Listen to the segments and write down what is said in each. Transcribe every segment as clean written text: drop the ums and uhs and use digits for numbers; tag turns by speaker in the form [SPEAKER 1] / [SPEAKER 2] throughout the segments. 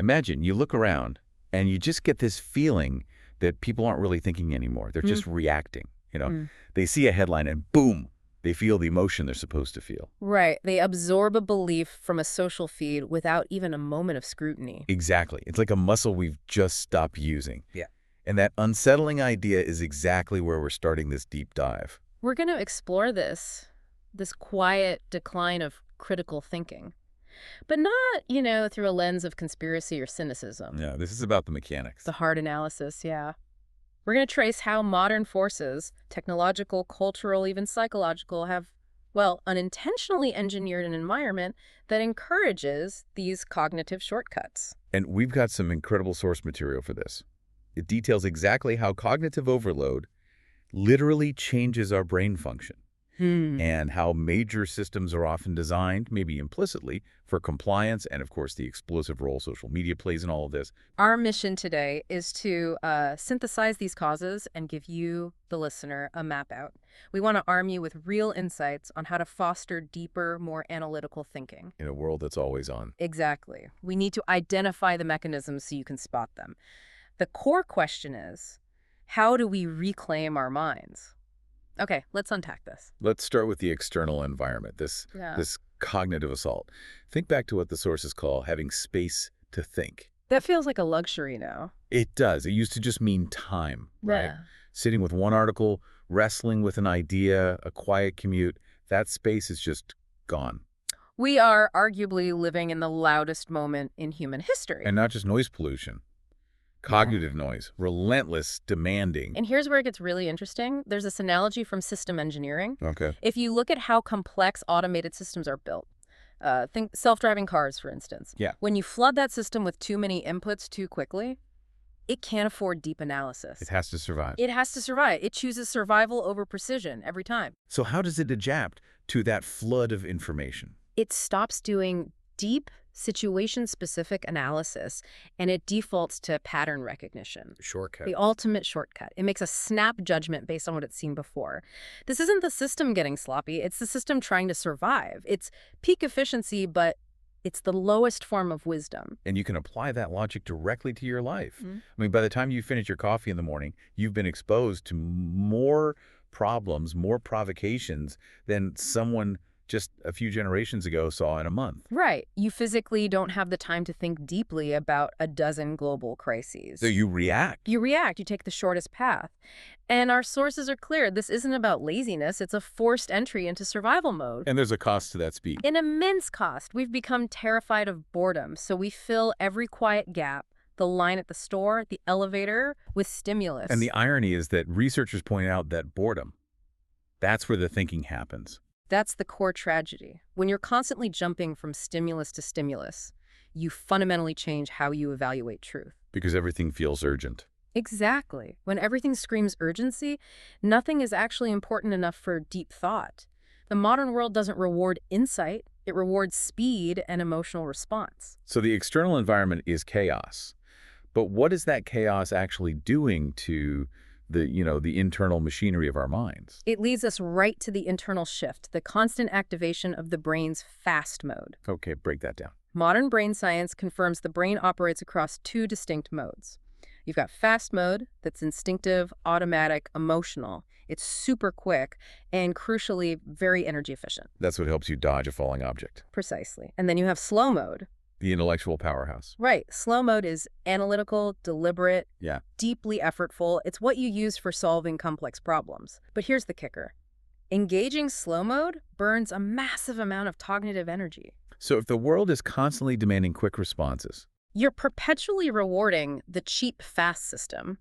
[SPEAKER 1] Imagine you look around and you just get this feeling that people aren't really thinking anymore. They're just reacting. They see a headline and boom, they feel the emotion they're supposed to feel.
[SPEAKER 2] Right. They absorb a belief from a social feed without even a moment of scrutiny.
[SPEAKER 1] Exactly. It's like a muscle we've just stopped using.
[SPEAKER 3] Yeah.
[SPEAKER 1] And that unsettling idea is exactly where we're starting this deep dive.
[SPEAKER 2] We're going to explore this quiet decline of critical thinking. But not, through a lens of conspiracy or cynicism.
[SPEAKER 1] Yeah, this is about the mechanics.
[SPEAKER 2] The hard analysis, yeah. We're going to trace how modern forces, technological, cultural, even psychological, have, unintentionally engineered an environment that encourages these cognitive shortcuts.
[SPEAKER 1] And we've got some incredible source material for this. It details exactly how cognitive overload literally changes our brain function. And how major systems are often designed, maybe implicitly, for compliance and, of course, the explosive role social media plays in all of this.
[SPEAKER 2] Our mission today is to synthesize these causes and give you, the listener, a map out. We want to arm you with real insights on how to foster deeper, more analytical thinking.
[SPEAKER 1] In a world that's always on.
[SPEAKER 2] Exactly. We need to identify the mechanisms so you can spot them. The core question is, how do we reclaim our minds? Okay, let's unpack this.
[SPEAKER 1] Let's start with the external environment, this cognitive assault. Think back to what the sources call having space to think.
[SPEAKER 2] That feels like a luxury now.
[SPEAKER 1] It does. It used to just mean time, right?
[SPEAKER 2] Yeah.
[SPEAKER 1] Sitting with one article, wrestling with an idea, a quiet commute, that space is just gone.
[SPEAKER 2] We are arguably living in the loudest moment in human history.
[SPEAKER 1] And not just noise pollution. Cognitive noise, relentless, demanding.
[SPEAKER 2] And here's where it gets really interesting. There's this analogy from system engineering.
[SPEAKER 1] Okay.
[SPEAKER 2] If you look at how complex automated systems are built, think self-driving cars, for instance.
[SPEAKER 1] Yeah.
[SPEAKER 2] When you flood that system with too many inputs too quickly, it can't afford deep analysis.
[SPEAKER 1] It has to survive.
[SPEAKER 2] It has to survive. It chooses survival over precision every time.
[SPEAKER 1] So how does it adapt to that flood of information?
[SPEAKER 2] It stops doing deep, situation-specific analysis, and it defaults to pattern recognition.
[SPEAKER 3] Shortcut.
[SPEAKER 2] The ultimate shortcut. It makes a snap judgment based on what it's seen before. This isn't the system getting sloppy. It's the system trying to survive. It's peak efficiency, but it's the lowest form of wisdom.
[SPEAKER 1] And you can apply that logic directly to your life. I mean, by the time you finish your coffee in the morning, you've been exposed to more problems, more provocations than someone just a few generations ago saw in a month.
[SPEAKER 2] Right. You physically don't have the time to think deeply about a dozen global crises.
[SPEAKER 1] So you react.
[SPEAKER 2] You react. You take the shortest path. And our sources are clear. This isn't about laziness. It's a forced entry into survival mode.
[SPEAKER 1] And there's a cost to that speed.
[SPEAKER 2] An immense cost. We've become terrified of boredom, so we fill every quiet gap, the line at the store, the elevator, with stimulus.
[SPEAKER 1] And the irony is that researchers point out that boredom, that's where the thinking happens.
[SPEAKER 2] That's the core tragedy. When you're constantly jumping from stimulus to stimulus, you fundamentally change how you evaluate truth.
[SPEAKER 1] Because everything feels urgent.
[SPEAKER 2] Exactly. When everything screams urgency, nothing is actually important enough for deep thought. The modern world doesn't reward insight. It rewards speed and emotional response.
[SPEAKER 1] So the external environment is chaos. But what is that chaos actually doing to the internal machinery of our minds?
[SPEAKER 2] It leads us right to the internal shift, the constant activation of the brain's fast mode.
[SPEAKER 1] Okay, break that down.
[SPEAKER 2] Modern brain science confirms the brain operates across two distinct modes. You've got fast mode, that's instinctive, automatic, emotional. It's super quick and, crucially, very energy efficient.
[SPEAKER 1] That's what helps you dodge a falling object.
[SPEAKER 2] Precisely. And then you have slow mode.
[SPEAKER 1] The intellectual powerhouse.
[SPEAKER 2] Right. Slow mode is analytical, deliberate, deeply effortful. It's what you use for solving complex problems. But here's the kicker. Engaging slow mode burns a massive amount of cognitive energy.
[SPEAKER 1] So if the world is constantly demanding quick responses,
[SPEAKER 2] you're perpetually rewarding the cheap fast system.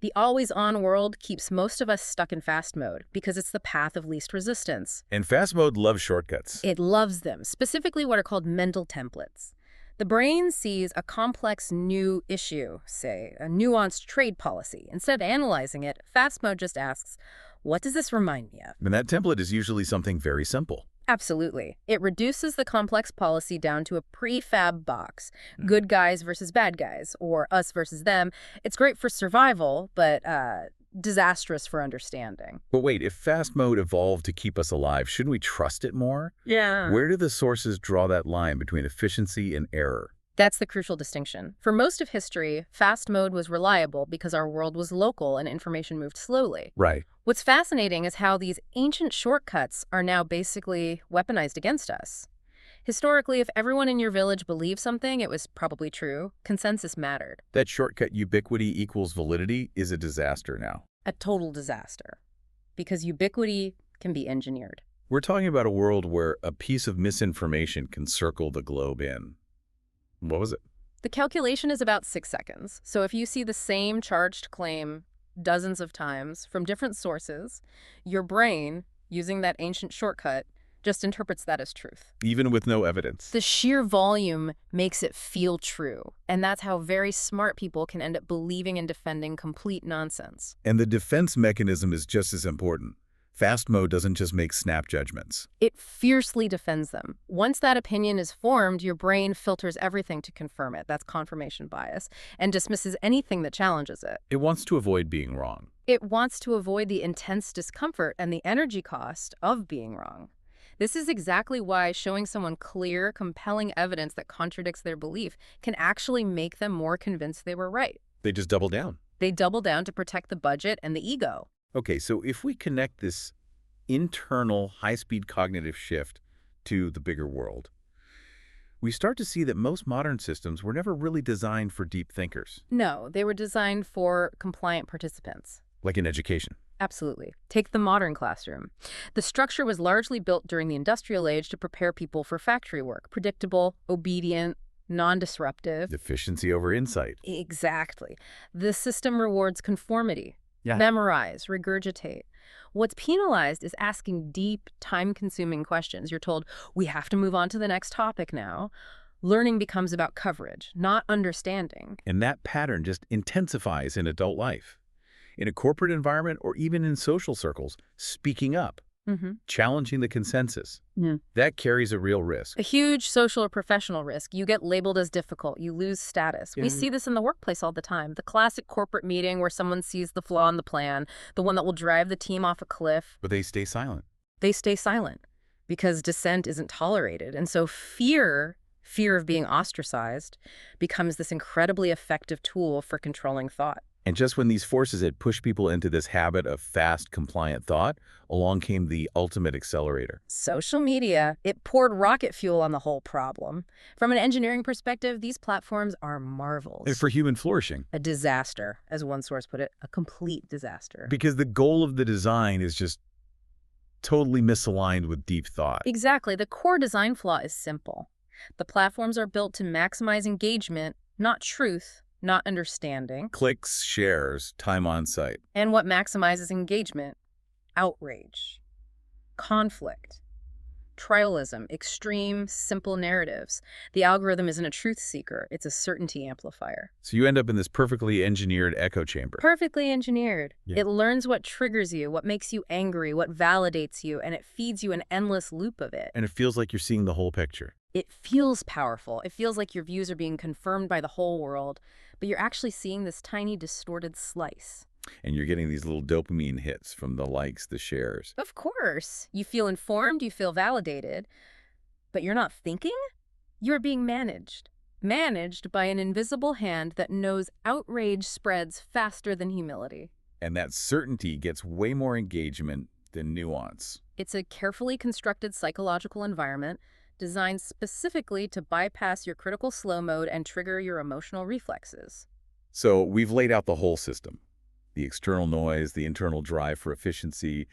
[SPEAKER 2] The always-on world keeps most of us stuck in fast mode because it's the path of least resistance.
[SPEAKER 1] And fast mode loves shortcuts.
[SPEAKER 2] It loves them, specifically what are called mental templates. The brain sees a complex new issue, say a nuanced trade policy. Instead of analyzing it, fast mode just asks, what does this remind me of?
[SPEAKER 1] And that template is usually something very simple.
[SPEAKER 2] Absolutely. It reduces the complex policy down to a prefab box. Good guys versus bad guys, or us versus them. It's great for survival, but disastrous for understanding.
[SPEAKER 1] But wait, if fast mode evolved to keep us alive, shouldn't we trust it more?
[SPEAKER 2] Yeah.
[SPEAKER 1] Where do the sources draw that line between efficiency and error?
[SPEAKER 2] That's the crucial distinction. For most of history, fast mode was reliable because our world was local and information moved slowly.
[SPEAKER 1] Right.
[SPEAKER 2] What's fascinating is how these ancient shortcuts are now basically weaponized against us. Historically, if everyone in your village believed something, it was probably true. Consensus mattered.
[SPEAKER 1] That shortcut ubiquity equals validity is a disaster now.
[SPEAKER 2] A total disaster. Because ubiquity can be engineered.
[SPEAKER 1] We're talking about a world where a piece of misinformation can circle the globe in. What was it?
[SPEAKER 2] The calculation is about 6 seconds. So if you see the same charged claim dozens of times from different sources, your brain, using that ancient shortcut, just interprets that as truth.
[SPEAKER 1] Even with no evidence.
[SPEAKER 2] The sheer volume makes it feel true. And that's how very smart people can end up believing and defending complete nonsense.
[SPEAKER 1] And the defense mechanism is just as important. Fast mode doesn't just make snap judgments.
[SPEAKER 2] It fiercely defends them. Once that opinion is formed, your brain filters everything to confirm it. That's confirmation bias, and dismisses anything that challenges it.
[SPEAKER 1] It wants to avoid being wrong.
[SPEAKER 2] It wants to avoid the intense discomfort and the energy cost of being wrong. This is exactly why showing someone clear, compelling evidence that contradicts their belief can actually make them more convinced they were right.
[SPEAKER 1] They just double down.
[SPEAKER 2] They double down to protect the budget and the ego.
[SPEAKER 1] Okay, so if we connect this internal high-speed cognitive shift to the bigger world, we start to see that most modern systems were never really designed for deep thinkers.
[SPEAKER 2] No, they were designed for compliant participants.
[SPEAKER 1] Like in education.
[SPEAKER 2] Absolutely. Take the modern classroom. The structure was largely built during the industrial age to prepare people for factory work. Predictable, obedient, non-disruptive.
[SPEAKER 1] Efficiency over insight.
[SPEAKER 2] Exactly. The system rewards conformity.
[SPEAKER 1] Yeah.
[SPEAKER 2] Memorize, regurgitate. What's penalized is asking deep, time-consuming questions. You're told, we have to move on to the next topic now. Learning becomes about coverage, not understanding.
[SPEAKER 1] And that pattern just intensifies in adult life. In a corporate environment or even in social circles, speaking up, challenging the consensus, that carries a real risk.
[SPEAKER 2] A huge social or professional risk. You get labeled as difficult. You lose status. We see this in the workplace all the time. The classic corporate meeting where someone sees the flaw in the plan, the one that will drive the team off a cliff.
[SPEAKER 1] But they stay silent.
[SPEAKER 2] They stay silent because dissent isn't tolerated. And so fear of being ostracized becomes this incredibly effective tool for controlling thought.
[SPEAKER 1] And just when these forces had pushed people into this habit of fast, compliant thought, along came the ultimate accelerator.
[SPEAKER 2] Social media, it poured rocket fuel on the whole problem. From an engineering perspective, these platforms are marvels.
[SPEAKER 1] And for human flourishing.
[SPEAKER 2] A disaster, as one source put it, a complete disaster.
[SPEAKER 1] Because the goal of the design is just totally misaligned with deep thought.
[SPEAKER 2] Exactly. The core design flaw is simple. The platforms are built to maximize engagement, not truth, not understanding.
[SPEAKER 1] Clicks, shares, time on site.
[SPEAKER 2] And what maximizes engagement? Outrage, conflict, trialism, extreme, simple narratives. The algorithm isn't a truth seeker, it's a certainty amplifier.
[SPEAKER 1] So you end up in this perfectly engineered echo chamber.
[SPEAKER 2] Perfectly engineered.
[SPEAKER 1] Yeah.
[SPEAKER 2] It learns what triggers you, what makes you angry, what validates you, and it feeds you an endless loop of it.
[SPEAKER 1] And it feels like you're seeing the whole picture.
[SPEAKER 2] It feels powerful. It feels like your views are being confirmed by the whole world, but you're actually seeing this tiny distorted slice.
[SPEAKER 1] And you're getting these little dopamine hits from the likes, the shares.
[SPEAKER 2] Of course. You feel informed, you feel validated, but you're not thinking? You're being managed. Managed by an invisible hand that knows outrage spreads faster than humility.
[SPEAKER 1] And that certainty gets way more engagement than nuance.
[SPEAKER 2] It's a carefully constructed psychological environment designed specifically to bypass your critical slow mode and trigger your emotional reflexes.
[SPEAKER 1] So we've laid out the whole system. The external noise, the internal drive for efficiency,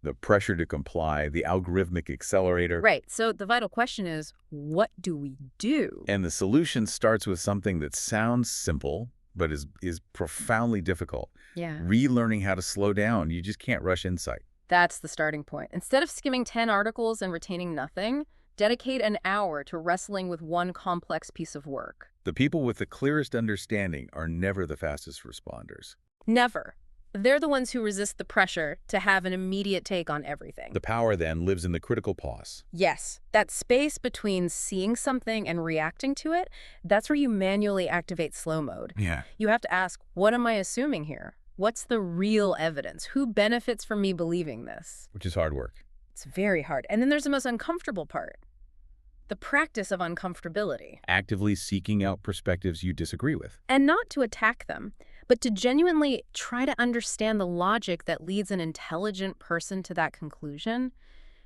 [SPEAKER 1] the pressure to comply, the algorithmic accelerator.
[SPEAKER 2] Right. So the vital question is, what do we do?
[SPEAKER 1] And the solution starts with something that sounds simple, but is profoundly difficult.
[SPEAKER 2] Yeah.
[SPEAKER 1] Relearning how to slow down. You just can't rush insight.
[SPEAKER 2] That's the starting point. Instead of skimming 10 articles and retaining nothing, dedicate an hour to wrestling with one complex piece of work.
[SPEAKER 1] The people with the clearest understanding are never the fastest responders.
[SPEAKER 2] Never. They're the ones who resist the pressure to have an immediate take on everything.
[SPEAKER 1] The power, then, lives in the critical pause.
[SPEAKER 2] Yes, that space between seeing something and reacting to it, that's where you manually activate slow mode.
[SPEAKER 1] Yeah.
[SPEAKER 2] You have to ask, what am I assuming here? What's the real evidence? Who benefits from me believing this?
[SPEAKER 1] Which is hard work.
[SPEAKER 2] It's very hard. And then there's the most uncomfortable part. The practice of uncomfortability.
[SPEAKER 1] Actively seeking out perspectives you disagree with.
[SPEAKER 2] And not to attack them, but to genuinely try to understand the logic that leads an intelligent person to that conclusion.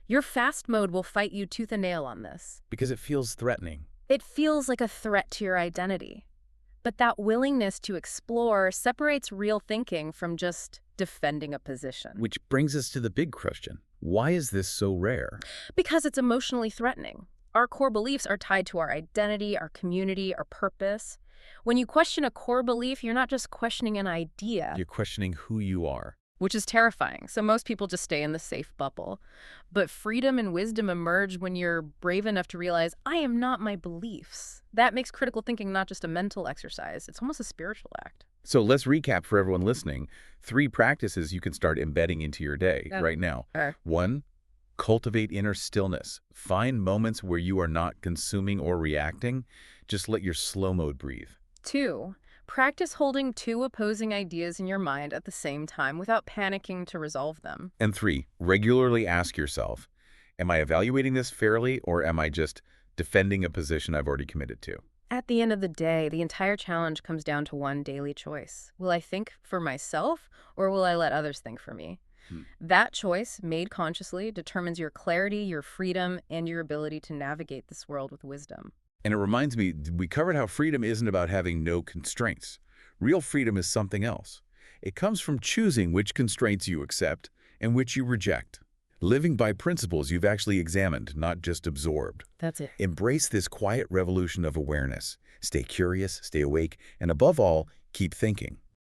[SPEAKER 2] Your fast mode will fight you tooth and nail on this.
[SPEAKER 1] Because it feels threatening.
[SPEAKER 2] It feels like a threat to your identity. But that willingness to explore separates real thinking from just defending a position.
[SPEAKER 1] Which brings us to the big question. Why is this so rare?
[SPEAKER 2] Because it's emotionally threatening. Our core beliefs are tied to our identity, our community, our purpose. When you question a core belief, you're not just questioning an idea.
[SPEAKER 1] You're questioning who you are.
[SPEAKER 2] Which is terrifying. So most people just stay in the safe bubble. But freedom and wisdom emerge when you're brave enough to realize, I am not my beliefs. That makes critical thinking not just a mental exercise. It's almost a spiritual act.
[SPEAKER 1] So let's recap for everyone listening. 3 practices you can start embedding into your day right now. 1, cultivate inner stillness. Find moments where you are not consuming or reacting. Just let your slow mode breathe.
[SPEAKER 2] 2, practice holding 2 opposing ideas in your mind at the same time without panicking to resolve them.
[SPEAKER 1] And 3, regularly ask yourself, am I evaluating this fairly, or am I just defending a position I've already committed to?
[SPEAKER 2] At the end of the day, the entire challenge comes down to one daily choice. Will I think for myself, or will I let others think for me? That choice, made consciously, determines your clarity, your freedom, and your ability to navigate this world with wisdom.
[SPEAKER 1] And it reminds me, we covered how freedom isn't about having no constraints. Real freedom is something else. It comes from choosing which constraints you accept and which you reject. Living by principles you've actually examined, not just absorbed.
[SPEAKER 2] That's it.
[SPEAKER 1] Embrace this quiet revolution of awareness. Stay curious, stay awake, and above all, keep thinking.